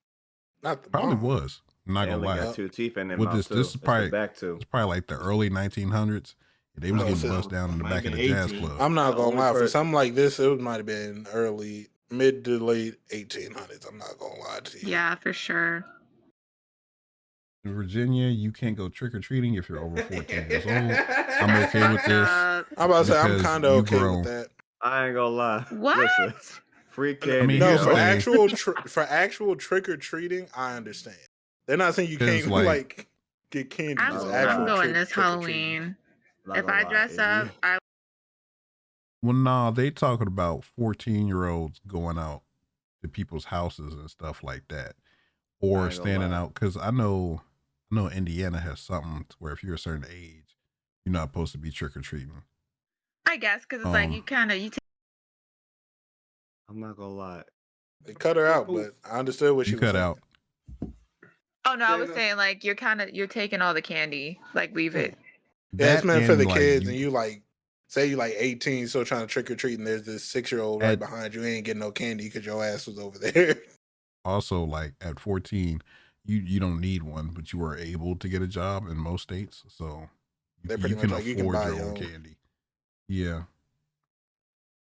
Not the probably mom. was. I'm not They gonna only lie. got two teeth in their With mouth this- too. this is It's the probably- back two. It's probably like the early 1900s. They was Oh, getting so bust down in the might back of be the jazz 18. club. I'm not The gonna only lie. For per- something like this, it might have been mid to late 1800s. I'm not gonna lie to you. Yeah, for sure. In Virginia, you can't go trick or treating if you're over 14 years old. I'm okay with this. Uh, I'm about to say I'm Because kind of you okay grown. with that. I ain't gonna lie. what? Listen, free candy. mean, No, here's for the thing. actual trick or treating, I understand. They're not saying you can't It's like- get candy. I'm, just Oh, actual I'm going trick- this trick-or-treating. Halloween. Not If gonna I lie, dress if up, you- I Well, nah, they talking about 14-year-olds going out to people's houses and stuff like that, I or ain't gonna standing lie. out. Because I know Indiana has something to where if you're a certain age, you're not supposed to be trick or treating. guess because it's like you take. I'm not gonna lie. They cut her out, but I understood what she You was cut saying. out. Oh no, I was Yeah. saying like you're taking all the candy, like leave it. Yeah, it's That meant for and the like kids, you and you like say you like 18, still trying to trick or treat, and there's this 6-year-old right at behind you. Ain't getting no candy because your ass was over there. also like at 14, you don't need one, but you are able to get a job in most states, so They're you pretty much can like you can afford buy your your own own. candy. Yeah.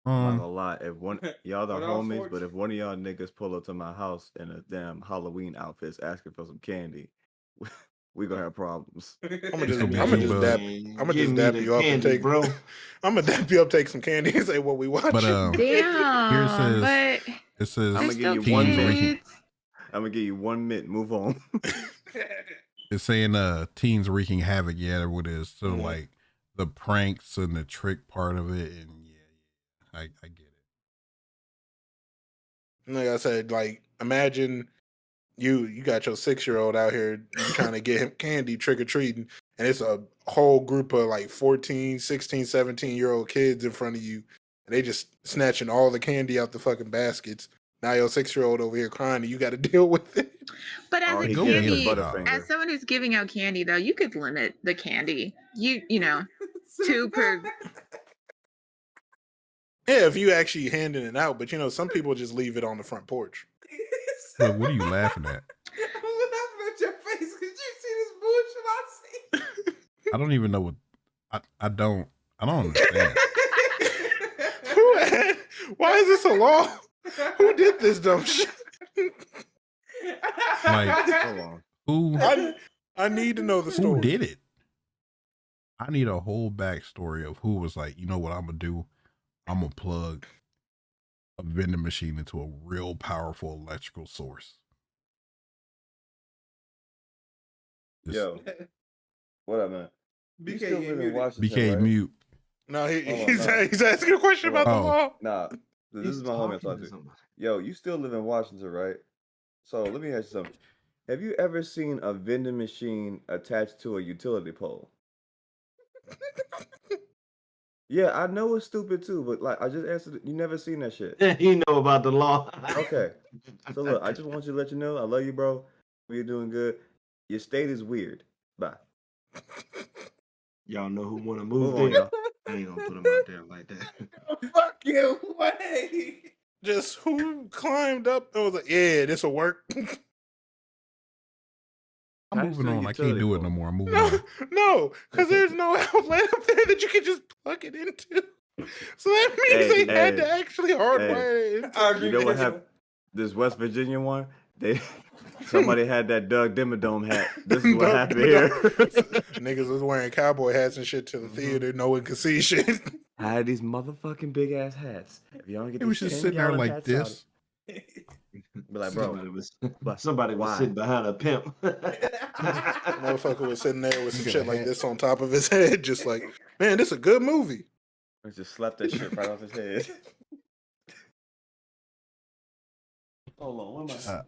I'm not gonna lie. If one y'all the When I was homies, but 14. if one of y'all niggas pull up to my house in a damn Halloween outfits asking for some candy, we gonna have problems. I'm It's gonna gonna be I'm gonna you, just bud. Give me dap the you up and candy, take. bro. I'm gonna dap you up, take some candy, and say what we But watching. here it Damn, says but it says they're I'm gonna give still you 1 teens minute. wreaking. kids. I'm gonna give you 1 minute. Move on. It's saying teens wreaking havoc. Yeah, that's what it is. So Mhm. like the pranks and the trick part of it, and yeah, I get it. Like I said, like imagine you got your 6-year-old out here, you trying to get him candy trick or treating, and it's a whole group of like 14, 16, 17-year-old kids in front of you, and they just snatching all the candy out the fucking baskets. Now your 6-year-old over here crying, and you got to deal with it. But as All a he Go get is get a a candy, job. Butterfinger. as someone who's giving out candy, though, you could limit the candy. You know, 2 per. Yeah, if you actually handing it out, but some people just leave it on the front porch. But what are you laughing at? I'm laughing at your face because you see this bullshit I see. I don't even know what I don't understand. Why is this a law? Who did this dumb shit? Like, Hold on. Who I need to know the story. who did it? I need a whole backstory of who was like, you know what I'm gonna do? I'm gonna plug a vending machine into a real powerful electrical source. Just Yo, what up, man? You BK, still you live in muted. Washington, BK right? mute. No, Hold on, he's no. he's asking a question Hold about on. the law. Nah, this He's is my homie I'm talking talking to to. somebody. Yo, you still live in Washington, right? So let me ask you something. Have you ever seen a vending machine attached to a utility pole? Yeah, I know it's stupid too, but like I just answered it. You never seen that shit. You know about the law. Okay. So look, I just want you to let you know I love you, bro. You're doing good. Your state is weird. Bye. Y'all know who want to Move move on, there? y'all. I ain't gonna put them out there like that. Fuck you. Way. Just who climbed up and was like, yeah, this will work. I'm Attached moving to a on. I can't utility do it no pole. more. I'm moving No, on. no, because there's no outlet up there that you can just plug it into. So that means Hey, they had to hey, actually hardwire it into. I agree You know with what you. happened? This West Virginia one, somebody had that Doug Dimmadome hat. This is what Doug happened here. Niggas was wearing cowboy hats and shit to the theater. No one could see shit. I had these motherfucking big ass hats. If y'all don't get It was these just 10 sitting there gallon like hats this. out, be like, bro, Somebody was why? sitting behind a pimp. Motherfucker was sitting there with some got shit a like hat. this on top of his head, just like, man, this is a good movie. I just slapped that shit right off his head. Hold on, what am I?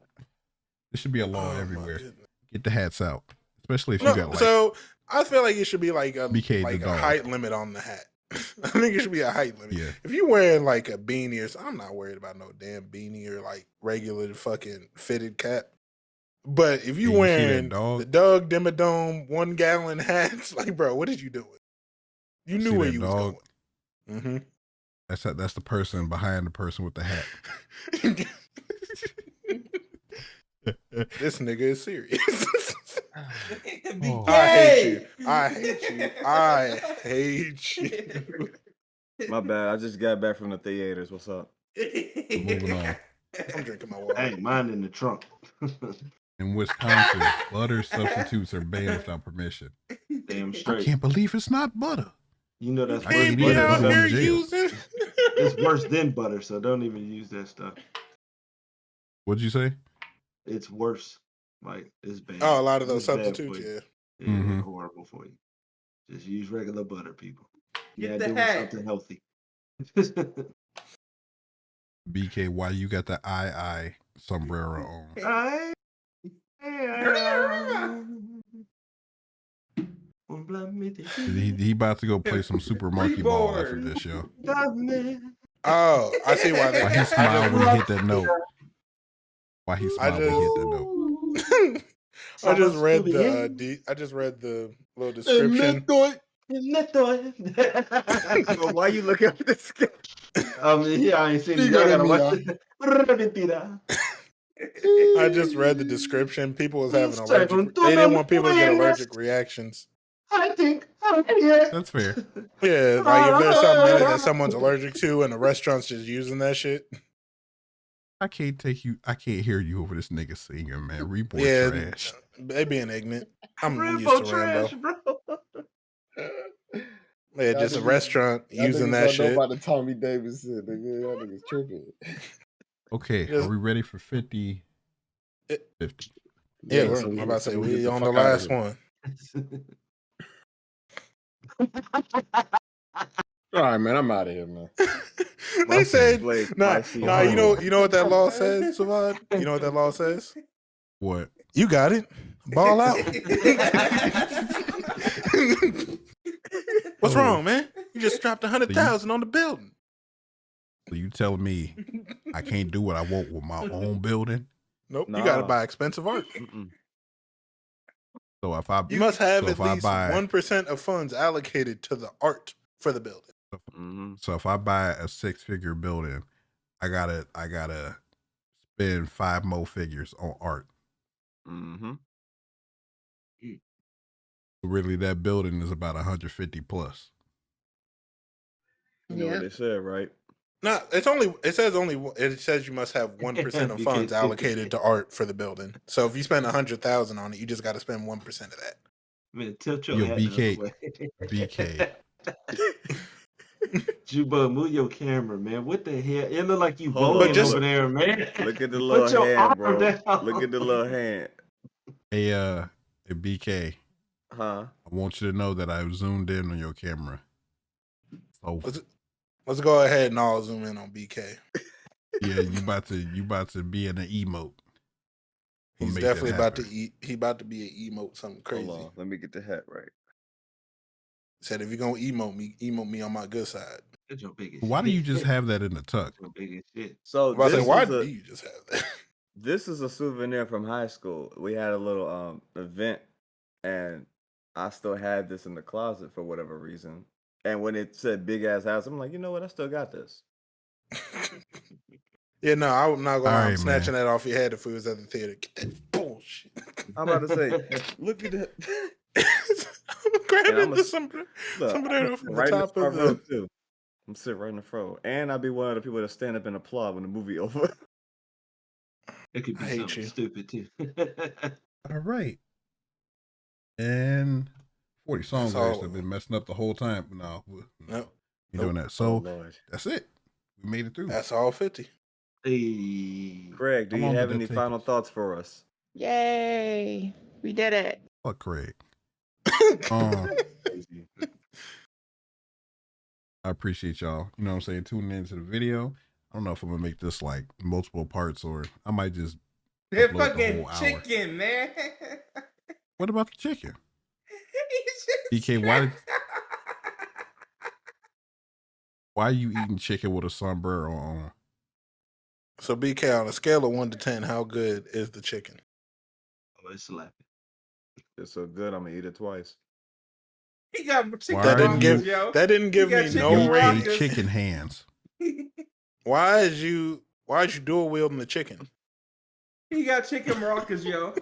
There should be a law Oh, my everywhere. goodness. Get the hats out, especially if you No, got like so I feel like it should be like a BK the like a dog. height limit on the hat. I think it should be a height limit. Yeah. If you're wearing like a beanie or something, I'm not worried about no damn beanie or like regular fucking fitted cap. But if you Yeah, you see that wearing dog? the Doug Dimmadome 1 gallon hats, like bro, what did you doing? You knew See where that you dog? was going. That's the person behind the person with the hat. This nigga is serious. Oh. I hate you. I hate you. I hate you. My bad. I just got back from the theaters. What's up? Moving on. I'm drinking my water. Hey, mine in the trunk. In Wisconsin, butter substitutes are banned without permission. Damn I straight. can't believe it's not butter. You know that's I worse. can't Can't be be either. out I'm going here to jail. using. It's worse than butter, so don't even use that stuff. What'd you say? It's worse. Like it's bad. Oh, a lot of those It's bad substitutes, for you. yeah. Yeah, Mhm. they're horrible for you. Just use regular butter, people. Get Yeah, the doing hat. something healthy. BK, why you got the I sombrero on? Ay, He about to go play some Super Monkey Ball after Reborn. this, yo. Oh, I see why they. Why he smiled when he hit that note? Why he I smiled when he hit that note? I just read the I just read the little description. But why you looking up at the sky? Yeah, I ain't seen it. Digo Y'all de gotta watch mira. it. Mentira. I just read the description. People was having Según allergic. tú They no didn't want people to get puedes. allergic reactions. I think. Yeah. That's fair. Yeah, like if there's something in it that someone's allergic to, and the restaurant's just using that shit. I can't hear you over this nigga singing, man. Report Yeah, trash. they being ignorant. I'm used Rambo to trash, Rambo. bro. Yeah, Y'all just a niggas- restaurant Y'all using niggas that don't know shit. about the Tommy Davidson, nigga. Y'all niggas tripping. Okay, Yes. are we ready for 50? It- 50. Yeah, Yeah, we're, so I'm we- about to so say we get we the on the fuck outta last here. one. All right, man. I'm out of here, man. They said, Blake, nah, I see nah. you. You know what that law says, Savad? You know what that law says? What? You got it. Ball out. What's Oh. wrong, man? You just dropped 100,000 on the building. So you telling me I can't do what I want with my own building? Nope. Nah. You got to buy expensive art. Mm-mm. So if I You must have so at if I least buy 1% of funds allocated to the art for the building. Mm-hmm. so if I buy a 6-figure building, I gotta spend 5 more figures on art. Mm-hmm. Really, that building is about 150 plus. You know what Yep. they said, right? No, it says you must have 1% of funds allocated to art for the building. So if you spend 100,000 on it, you just got to spend 1% of that. Man, tilt your Yo, hat the other BK. way. BK. Juba, move your camera, man. What the hell? It look like you Hold bowling on, just- over there, man. Look at the Put little your hand, arm bro. down. Look at the little hand. Hey, BK, Huh? I want you to know that I've zoomed in on your camera. So Let's go ahead and all zoom in on BK. yeah, you about to be in an emote. We'll He's make that definitely about to happen. eat. He about to be an emote something crazy. Hold on. Let me get the hat right. Said if you're gonna emote me on my good side. That's your biggest Why do you shit. just have that in the tuck? Your biggest shit. So I was this saying, why is do a you just have that? this is a souvenir from high school. We had a little event, and I still had this in the closet for whatever reason. And when it said big ass house, I'm like, you know what? I still got this. Yeah, no, I'm not gonna lie. I'm Alright, snatching man. that off your head if we was at the theater. Get that bullshit. I'm about to say, look at that. I'm grabbing I'ma some Look, of that from the right in the top front of row the. too. I'm sitting right in the front, and I'll be one of the people that stand up and applaud when the movie over. It could be I hate something you. stupid too. All right. And 40 songs all- have been messing up the whole time. No, No, you're doing that. Oh So Lord, that's it. We made it through. that's all 50. Hey. Craig, do How you long have did that any take final us? thoughts for us? Yay. We did it. Fuck Craig. Crazy. I appreciate y'all. You know what I'm saying? Tuning into the video. I don't know if I'm gonna make this like multiple parts or I might just That upload the fucking whole hour. chicken, man. What about the chicken? He just DK, why are you eating chicken with a sombrero on? So BK, on a scale of 1 to 10, how good is the chicken? Oh, it's slapping. It's so good, I'm gonna eat it twice. He got chicken Why That didn't are give you- yo. that didn't give got me chicken no BK rating. Marcus. chicken hands. Why is you dual wielding the chicken? He got chicken maracas, yo.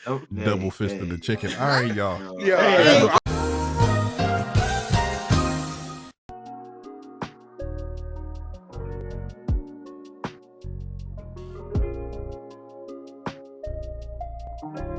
Oh, Double fisted the chicken. All right, y'all. Yeah, Hey, that's- Bye.